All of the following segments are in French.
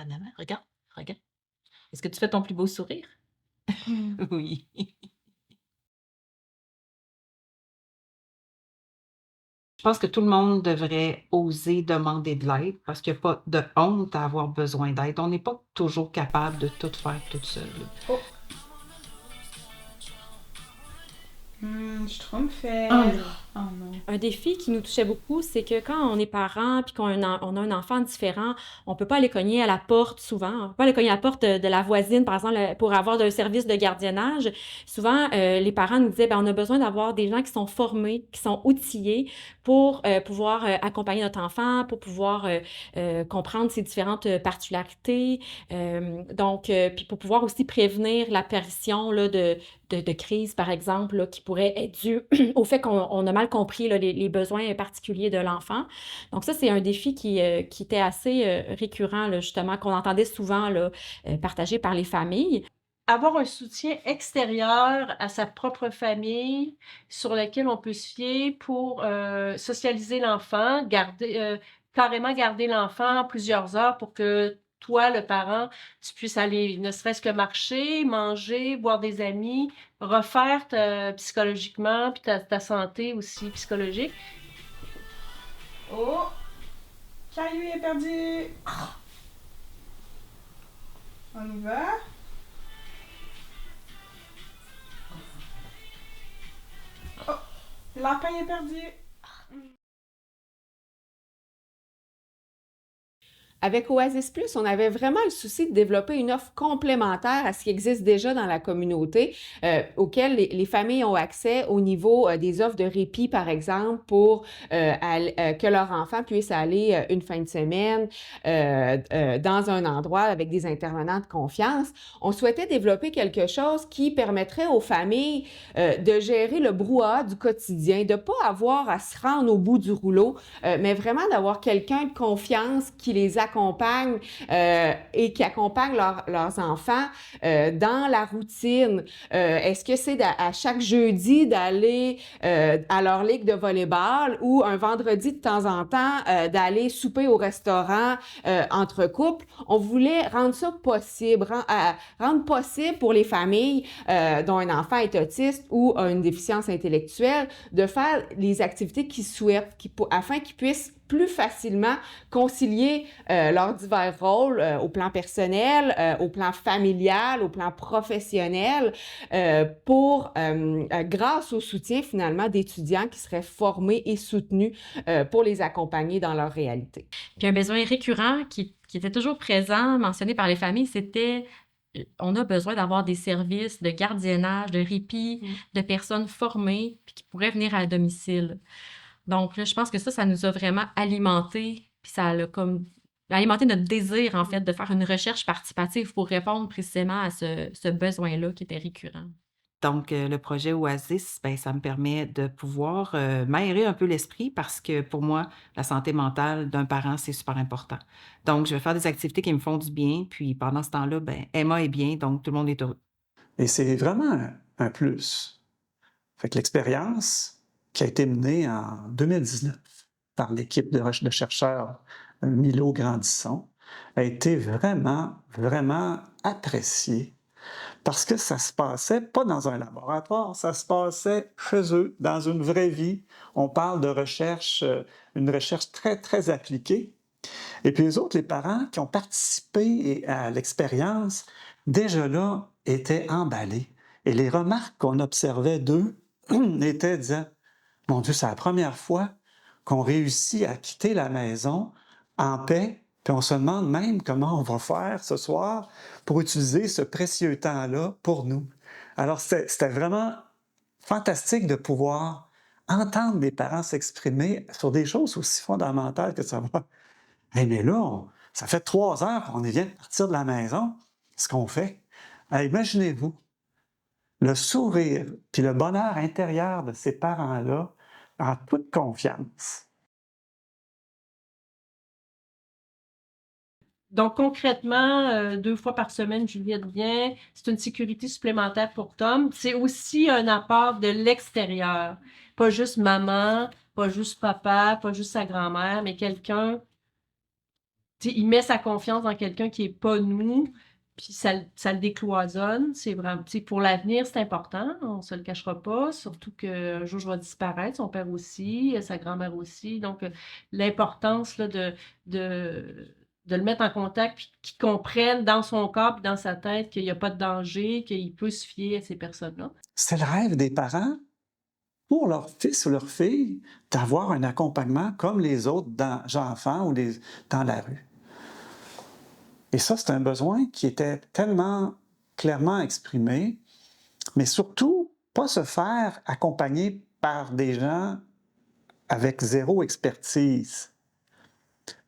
en avant, regarde, regarde. Est-ce que tu fais ton plus beau sourire? Mmh. Oui. Je pense que tout le monde devrait oser demander de l'aide parce qu'il y a pas de honte à avoir besoin d'aide. On n'est pas toujours capable de tout faire toute seule. Oh, je suis trop une Oh faible. non! Oh non. Un défi qui nous touchait beaucoup, c'est que quand on est parent puis qu'on a on a un enfant différent, on peut pas aller cogner à la porte souvent. On peut pas aller cogner à la porte de la voisine, par exemple, pour avoir un service de gardiennage. Souvent, les parents nous disaient, ben, on a besoin d'avoir des gens qui sont formés, qui sont outillés pour pouvoir accompagner notre enfant, pour pouvoir comprendre ses différentes particularités. Puis pour pouvoir aussi prévenir l'apparition là, de crise, par exemple, là, qui pourrait être due au fait qu'on a mal compris là, les besoins particuliers de l'enfant. Donc ça, c'est un défi qui était assez récurrent, là, justement, qu'on entendait souvent là, partagé par les familles. Avoir un soutien extérieur à sa propre famille sur lequel on peut se fier pour, socialiser l'enfant, carrément garder l'enfant plusieurs heures pour que toi, le parent, tu puisses aller ne serait-ce que marcher, manger, voir des amis, refaire psychologiquement, puis ta santé aussi psychologique. Oh! Caillou est perdu! On y va? Oh! Lapin est perdu! Avec Oasis Plus, on avait vraiment le souci de développer une offre complémentaire à ce qui existe déjà dans la communauté, auquel les familles ont accès au niveau des offres de répit, par exemple, pour que leur enfant puisse aller une fin de semaine dans un endroit avec des intervenants de confiance. On souhaitait développer quelque chose qui permettrait aux familles de gérer le brouhaha du quotidien, de ne pas avoir à se rendre au bout du rouleau, mais vraiment d'avoir quelqu'un de confiance qui les accompagne et qui accompagne leurs enfants dans la routine. Est-ce que c'est à chaque jeudi d'aller à leur ligue de volleyball ou un vendredi de temps en temps d'aller souper au restaurant entre couples? On voulait rendre ça possible, rendre possible pour les familles dont un enfant est autiste ou a une déficience intellectuelle de faire les activités qu'ils souhaitent afin qu'ils puissent plus facilement concilier leurs divers rôles au plan personnel, au plan familial, au plan professionnel, grâce au soutien finalement d'étudiants qui seraient formés et soutenus pour les accompagner dans leur réalité. Puis un besoin récurrent qui était toujours présent, mentionné par les familles, c'était on a besoin d'avoir des services de gardiennage, de répit, de personnes formées, puis qui pourraient venir à domicile. Donc là, je pense que ça nous a vraiment alimenté, puis ça a comme alimenté notre désir, en fait, de faire une recherche participative pour répondre précisément à ce besoin-là qui était récurrent. Donc, le projet Oasis, ben, ça me permet de pouvoir m'aérer un peu l'esprit parce que pour moi, la santé mentale d'un parent, c'est super important. Donc, je vais faire des activités qui me font du bien, puis pendant ce temps-là, ben, Emma est bien, donc tout le monde est heureux. Et c'est vraiment un plus. Fait que l'expérience qui a été menée en 2019 par l'équipe de chercheurs Milo Grandisson a été vraiment, vraiment appréciée parce que ça se passait pas dans un laboratoire, ça se passait chez eux, dans une vraie vie. On parle de recherche, une recherche très, très appliquée. Et puis les autres, les parents qui ont participé à l'expérience, déjà là, étaient emballés. Et les remarques qu'on observait d'eux étaient disant, mon Dieu, c'est la première fois qu'on réussit à quitter la maison en paix, puis on se demande même comment on va faire ce soir pour utiliser ce précieux temps-là pour nous. Alors, c'était vraiment fantastique de pouvoir entendre les parents s'exprimer sur des choses aussi fondamentales que ça va. Hey, mais là, ça fait 3 heures qu'on vient de partir de la maison. Qu'est-ce qu'on fait? Hey, imaginez-vous le sourire puis le bonheur intérieur de ces parents-là en toute confiance. Donc concrètement, 2 fois par semaine, Juliette vient. C'est une sécurité supplémentaire pour Tom. C'est aussi un apport de l'extérieur. Pas juste maman, pas juste papa, pas juste sa grand-mère, mais quelqu'un il met sa confiance dans quelqu'un qui n'est pas nous, puis ça le décloisonne. C'est vraiment, pour l'avenir, c'est important, on ne se le cachera pas, surtout qu'un jour, je vais disparaître, son père aussi, sa grand-mère aussi. Donc, l'importance là, de le mettre en contact, puis qu'il comprenne dans son corps et dans sa tête qu'il n'y a pas de danger, qu'il peut se fier à ces personnes-là. C'est le rêve des parents pour leur fils ou leur fille d'avoir un accompagnement comme les autres enfants ou dans la rue. Et ça, c'est un besoin qui était tellement clairement exprimé, mais surtout, pas se faire accompagner par des gens avec zéro expertise.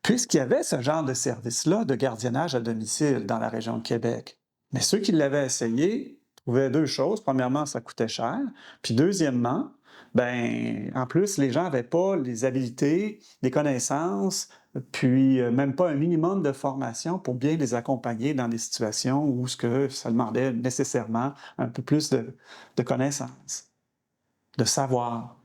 Puisqu'il y avait ce genre de service-là de gardiennage à domicile dans la région de Québec. Mais ceux qui l'avaient essayé trouvaient deux choses. Premièrement, ça coûtait cher. Puis deuxièmement, en plus, les gens n'avaient pas les habiletés, les connaissances, puis même pas un minimum de formation pour bien les accompagner dans des situations où ça demandait nécessairement un peu plus de connaissances, de savoir.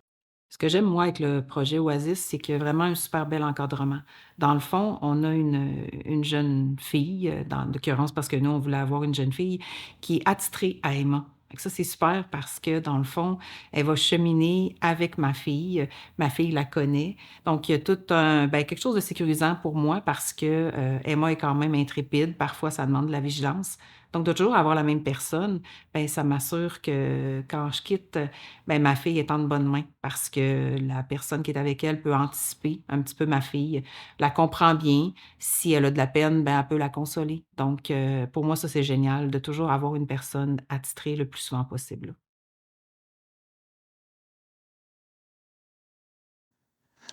Ce que j'aime, moi, avec le projet Oasis, c'est qu'il y a vraiment un super bel encadrement. Dans le fond, on a une jeune fille, dans l'occurrence parce que nous, on voulait avoir une jeune fille, qui est attitrée à Emma. Ça, c'est super parce que, dans le fond, elle va cheminer avec ma fille. Ma fille la connaît. Donc, il y a tout quelque chose de sécurisant pour moi parce que Emma est quand même intrépide. Parfois, ça demande de la vigilance. Donc, de toujours avoir la même personne, ça m'assure que quand je quitte, ma fille est en de bonnes mains parce que la personne qui est avec elle peut anticiper un petit peu ma fille, la comprend bien. Si elle a de la peine, elle peut la consoler. Donc, pour moi, ça, c'est génial de toujours avoir une personne attitrée le plus souvent possible.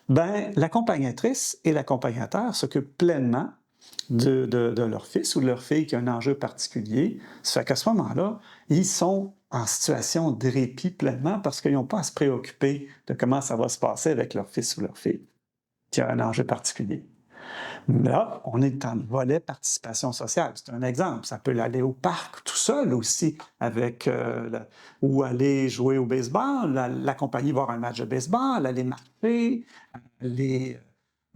L'accompagnatrice et l'accompagnateur s'occupent pleinement de leur fils ou de leur fille qui a un enjeu particulier. Ça fait qu'à ce moment-là, ils sont en situation de répit pleinement parce qu'ils n'ont pas à se préoccuper de comment ça va se passer avec leur fils ou leur fille qui a un enjeu particulier. Là, on est dans le volet participation sociale. C'est un exemple. Ça peut aller au parc tout seul aussi, ou aller jouer au baseball, l'accompagner voir un match de baseball, aller marcher, aller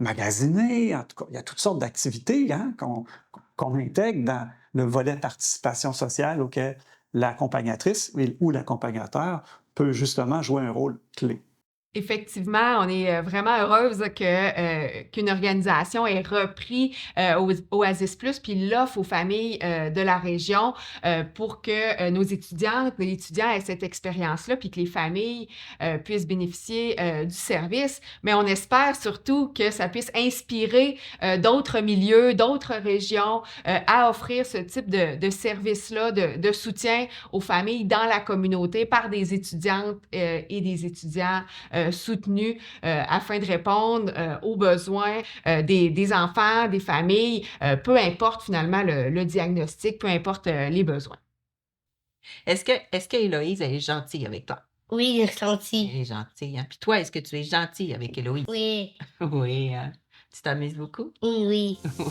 magasiner. En tout cas, il y a toutes sortes d'activités qu'on intègre dans le volet participation sociale auquel l'accompagnatrice ou l'accompagnateur peut justement jouer un rôle clé. Effectivement, on est vraiment heureuse qu'une organisation ait repris Oasis Plus puis l'offre aux familles de la région pour que nos étudiantes et étudiants aient cette expérience-là puis que les familles puissent bénéficier du service. Mais on espère surtout que ça puisse inspirer d'autres milieux, d'autres régions à offrir ce type de service-là, de soutien aux familles dans la communauté par des étudiantes et des étudiants soutenus afin de répondre aux besoins des enfants, des familles, peu importe finalement le diagnostic, peu importe les besoins. Est-ce que Héloïse, elle est gentille avec toi? Oui, elle est gentille. Elle est gentille, hein? Puis toi, est-ce que tu es gentille avec Héloïse? Oui, Oui, hein? Tu t'amuses beaucoup? oui. Oui.